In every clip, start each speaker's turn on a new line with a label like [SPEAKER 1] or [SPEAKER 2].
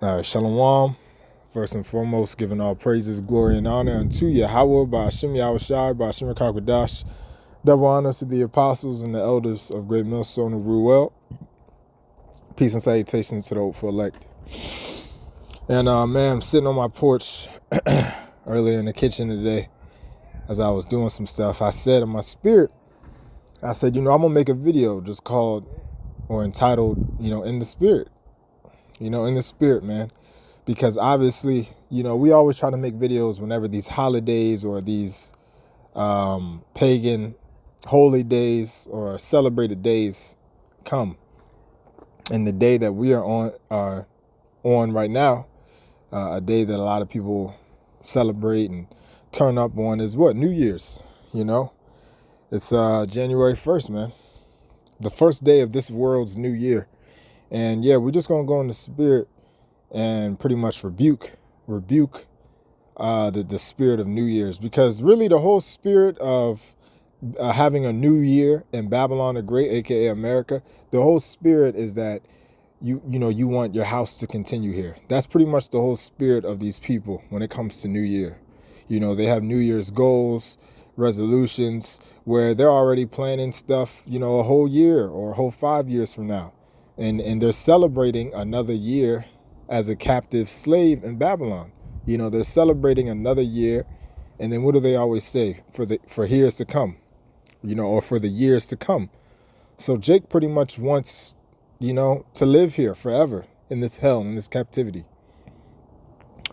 [SPEAKER 1] All right, Shalom. First and foremost, giving all praises, glory, and honor unto Yahweh, by Hashem Yahushai, by Hashem Kakadash. Double honors to the apostles and the elders of Great Millstone of Ruel. Peace and salutations to the hopeful elect. And man, I'm sitting on my porch earlier in the kitchen today as I was doing some stuff. I said in my spirit, I said, I'm going to make a video just called or entitled, In the Spirit. In the Spirit, man. Because obviously, we always try to make videos whenever these holidays or these pagan holy days or celebrated days come. And the day that we are on right now, a day that a lot of people celebrate and turn up on is what? New Year's, It's January 1st, man. The first day of this world's new year. And yeah, we're just going to go in the spirit and pretty much rebuke the spirit of New Year's, because really the whole spirit of having a new year in Babylon the Great, aka America, the whole spirit is that you want your house to continue here. That's pretty much the whole spirit of these people when it comes to New Year. They have New Year's goals, resolutions, where they're already planning stuff, a whole year or a whole 5 years from now. And they're celebrating another year as a captive slave in Babylon. They're celebrating another year. And then what do they always say? For years to come, or for the years to come. So Jake pretty much wants, to live here forever in this hell, in this captivity.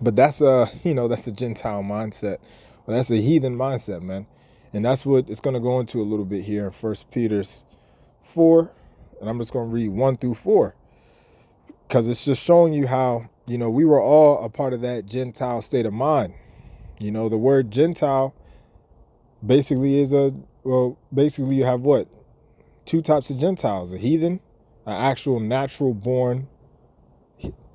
[SPEAKER 1] But that's that's a Gentile mindset. Well, that's a heathen mindset, man. And that's what it's going to go into a little bit here in 1 Peter 4. And I'm just going to read 1 through 4. Because it's just showing you how, we were all a part of that Gentile state of mind. The word Gentile basically basically you have what? Two types of Gentiles: a heathen, an actual natural born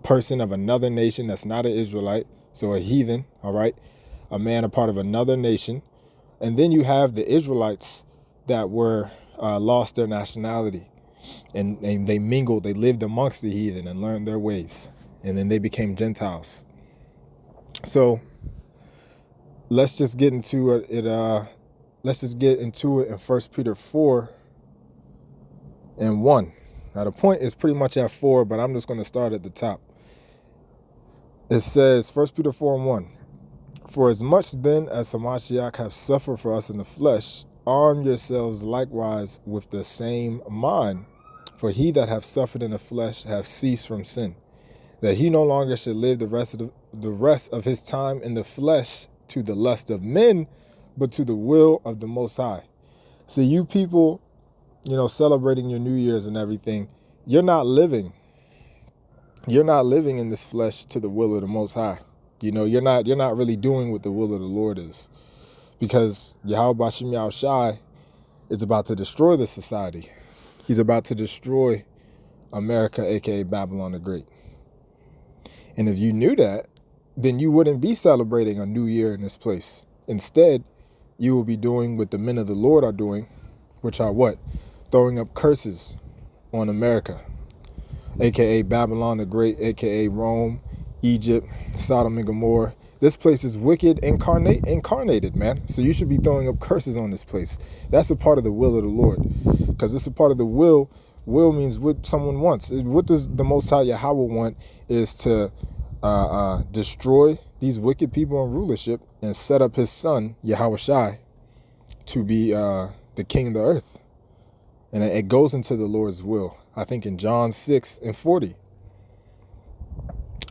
[SPEAKER 1] person of another nation that's not an Israelite. So a heathen, all right, a man a part of another nation. And then you have the Israelites that were lost their nationality. And they mingled, they lived amongst the heathen and learned their ways. And then they became Gentiles. So let's just get into it. Let's just get into it in 1 Peter 4 and 1. Now the point is pretty much at 4, but I'm just going to start at the top. It says, 1 Peter 4 and 1. For as much then as Hamashiach have suffered for us in the flesh, arm yourselves likewise with the same mind. For he that hath suffered in the flesh hath ceased from sin, that he no longer should live the rest of his time in the flesh to the lust of men, but to the will of the Most High. See, you people, celebrating your New Year's and everything, you're not living in this flesh to the will of the Most High. You're not really doing what the will of the Lord is, because Yahweh Bashem Yahushai is about to destroy the society. He's about to destroy America, aka Babylon the Great. And if you knew that, then you wouldn't be celebrating a new year in this place. Instead, you will be doing what the men of the Lord are doing, which are what? Throwing up curses on America, aka Babylon the Great, aka Rome, Egypt, Sodom and Gomorrah. This place is wicked incarnated, man. So you should be throwing up curses on this place. That's a part of the will of the Lord, because it's a part of the will. Will means what someone wants. What does the Most High Yahweh want is to destroy these wicked people in rulership and set up his son, Yahushai, to be the king of the earth. And it goes into the Lord's will. I think in John 6 and 40.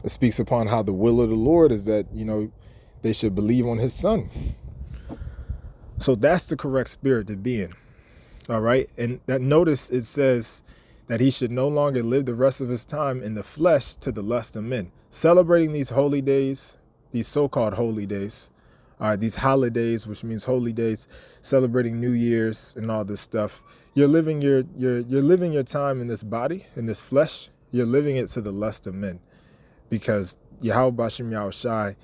[SPEAKER 1] It speaks upon how the will of the Lord is that, they should believe on his son. So that's the correct spirit to be in. All right. And that notice, it says that he should no longer live the rest of his time in the flesh to the lust of men. Celebrating these holy days, these so-called holy days, these holidays, which means holy days, celebrating New Year's and all this stuff. You're living your time in this body, in this flesh. You're living it to the lust of men. Because Yahweh Bashem Yahushai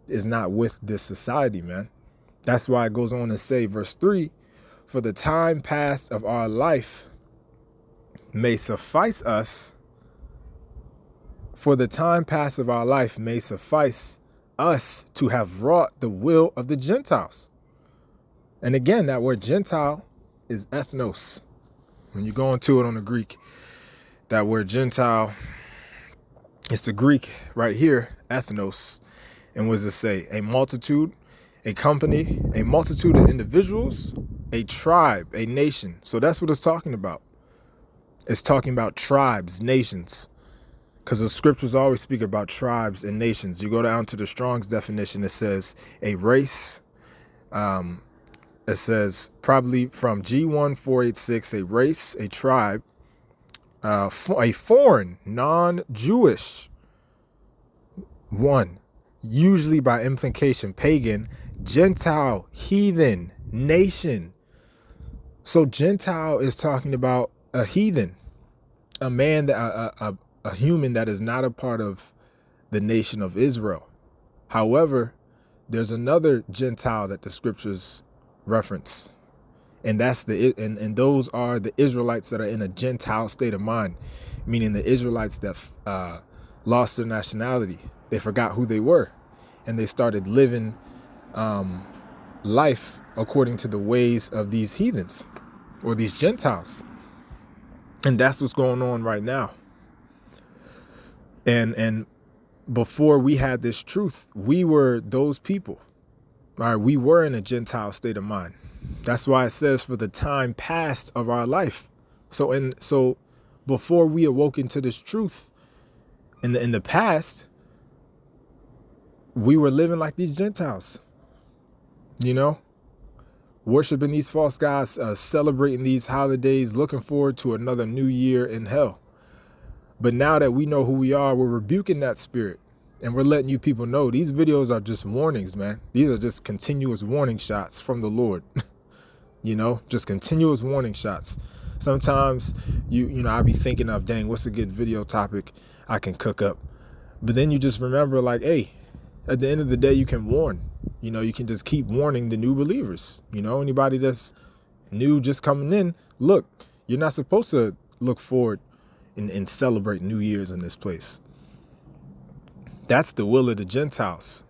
[SPEAKER 1] is not with this society, man. That's why it goes on to say, verse 3, for the time past of our life may suffice us For the time past of our life may suffice us to have wrought the will of the Gentiles. And again, that word Gentile is ethnos. When you go into it on the Greek, that word Gentile, it's the Greek right here, ethnos. And what does it say? A multitude, a company, a multitude of individuals, a tribe, a nation. So that's what it's talking about. It's talking about tribes, nations. Because the scriptures always speak about tribes and nations. You go down to the Strong's definition, it says a race. It says probably from G1486, a race, a tribe, a foreign, non-Jewish one, usually by implication, pagan, Gentile, heathen, nation. So Gentile is talking about a heathen, a man, a human that is not a part of the nation of Israel. However, there's another Gentile that the scriptures reference, and that's and those are the Israelites that are in a Gentile state of mind, meaning the Israelites that lost their nationality. They forgot who they were, and they started living life according to the ways of these heathens or these Gentiles. And that's what's going on right now. And before we had this truth, we were those people. All right, we were in a Gentile state of mind. That's why it says for the time past of our life. So before we awoke into this truth, in the past, we were living like these Gentiles, worshiping these false gods, celebrating these holidays, looking forward to another new year in hell. But now that we know who we are, we're rebuking that spirit. And we're letting you people know these videos are just warnings, man. These are just continuous warning shots from the Lord. Just continuous warning shots. Sometimes, I be thinking of, dang, what's a good video topic I can cook up? But then you just remember, like, hey, at the end of the day, you can warn. You can just keep warning the new believers. Anybody that's new just coming in, look, you're not supposed to look forward and celebrate New Year's in this place. That's the will of the Gentiles,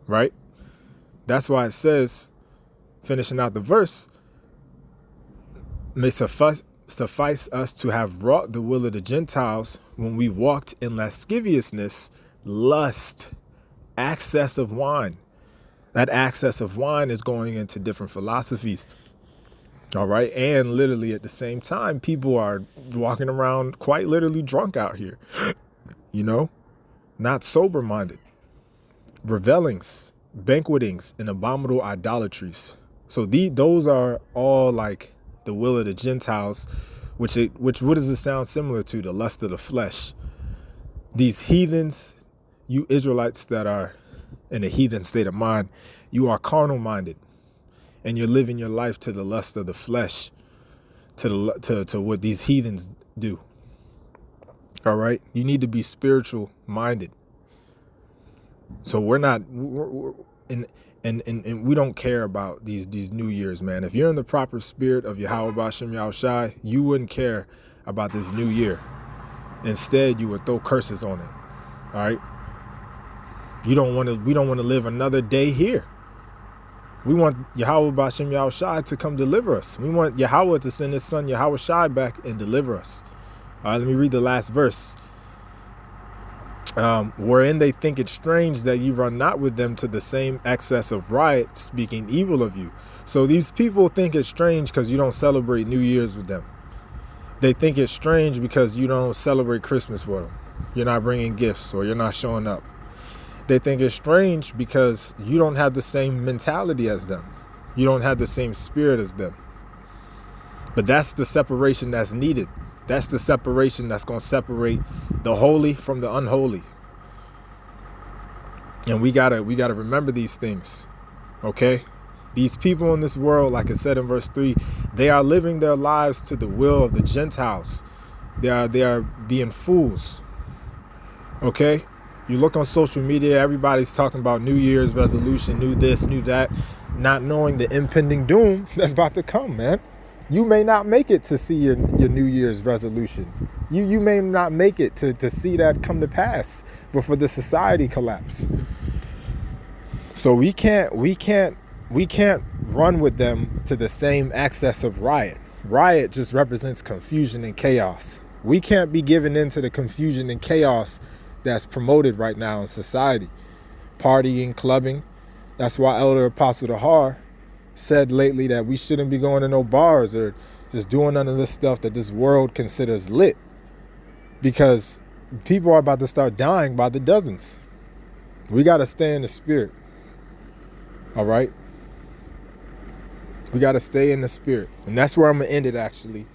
[SPEAKER 1] right? That's why it says, finishing out the verse, may suffice us to have wrought the will of the Gentiles when we walked in lasciviousness, lust, excess of wine. That excess of wine is going into different philosophies. All right. And literally at the same time, people are walking around quite literally drunk out here, not sober minded, revelings, banquetings, and abominable idolatries. So those are all like the will of the Gentiles, which what does it sound similar to? The lust of the flesh. These heathens, you Israelites that are in a heathen state of mind, you are carnal minded. And you're living your life to the lust of the flesh, to what these heathens do. All right, you need to be spiritual minded. So we're we don't care about these New Years, man. If you're in the proper spirit of Yahweh B'Shem Yahushai, you wouldn't care about this new year. Instead, you would throw curses on it. All right. We don't want to live another day here. We want Yahweh B'Shem Yahushai to come deliver us. We want Yahweh to send his son Yahweh Shai back and deliver us. All right, let me read the last verse. Wherein they think it strange that you run not with them to the same excess of riot, speaking evil of you. So these people think it's strange because you don't celebrate New Year's with them. They think it's strange because you don't celebrate Christmas with them. You're not bringing gifts or you're not showing up. They think it's strange because you don't have the same mentality as them. You don't have the same spirit as them. But that's the separation that's needed. That's the separation that's going to separate the holy from the unholy. And we gotta remember these things, okay? These people in this world, like it said in verse 3, they are living their lives to the will of the Gentiles. They are being fools, okay? You look on social media, everybody's talking about New Year's resolution, new this, new that, not knowing the impending doom that's about to come, man. You may not make it to see your New Year's resolution. You may not make it to see that come to pass before the society collapse. So we can't run with them to the same excess of riot. Riot just represents confusion and chaos. We can't be given into the confusion and chaos that's promoted right now in society. Partying, clubbing. That's why Elder Apostle Dahar said lately that we shouldn't be going to no bars or just doing none of this stuff that this world considers lit. Because people are about to start dying by the dozens. We got to stay in the spirit. All right? We got to stay in the spirit. And that's where I'm going to end it, actually.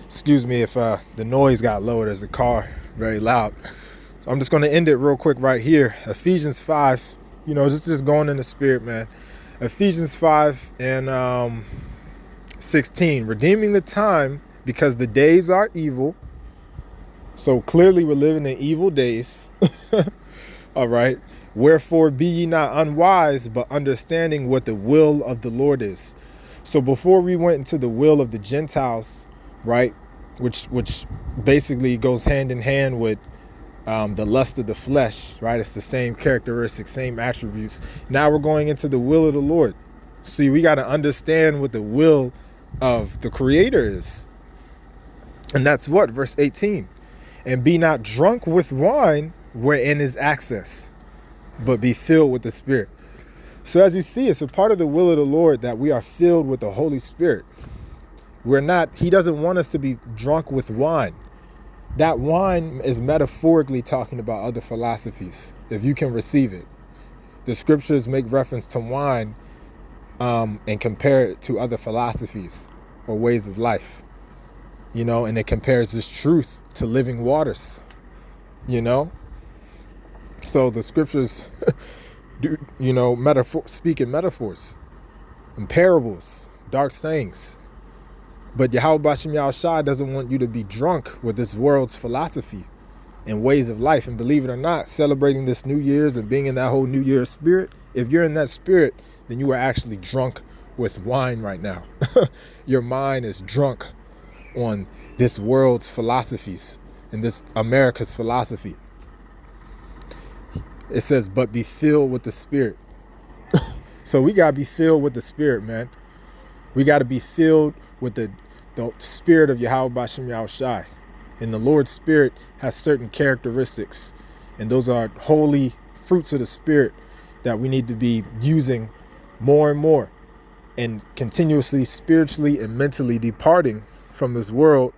[SPEAKER 1] Excuse me if the noise got lowered as the car very loud. So I'm just going to end it real quick right here. Ephesians 5, just going in the spirit, man. Ephesians 5 and 16. Redeeming the time because the days are evil. So clearly we're living in evil days. All right. Wherefore be ye not unwise, but understanding what the will of the Lord is. So before we went into the will of the Gentiles, right, which basically goes hand in hand with the lust of the flesh, right? It's the same characteristics, same attributes. Now we're going into the will of the Lord. See, we got to understand what the will of the Creator is. And that's what? Verse 18. And be not drunk with wine wherein is excess, but be filled with the Spirit. So as you see, it's a part of the will of the Lord that we are filled with the Holy Spirit. He doesn't want us to be drunk with wine. That wine is metaphorically talking about other philosophies, if you can receive it. The scriptures make reference to wine and compare it to other philosophies or ways of life, and it compares this truth to living waters, So the scriptures do, speak in metaphors and parables, dark sayings. But Yahweh Bashem Yahushua doesn't want you to be drunk with this world's philosophy and ways of life. And believe it or not, celebrating this New Year's and being in that whole New Year's spirit, if you're in that spirit, then you are actually drunk with wine right now. Your mind is drunk on this world's philosophies and this America's philosophy. It says, but be filled with the Spirit. So we got to be filled with the Spirit, man. We got to be filled with the Spirit of Yahweh Bashem Yahushai. And the Lord's Spirit has certain characteristics. And those are holy fruits of the Spirit that we need to be using more and more. And continuously, spiritually, and mentally departing from this world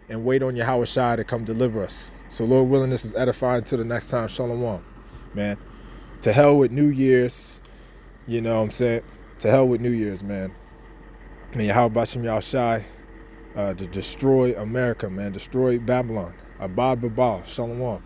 [SPEAKER 1] and wait on Yahweh Shai to come deliver us. So Lord willing, this is edifying. Until the next time, Shalom, man. To hell with New Year's. You know what I'm saying? To hell with New Year's, man. May Yahweh Bashem Yahushai to destroy America, man. Destroy Babylon. Abad Babal. Shalom.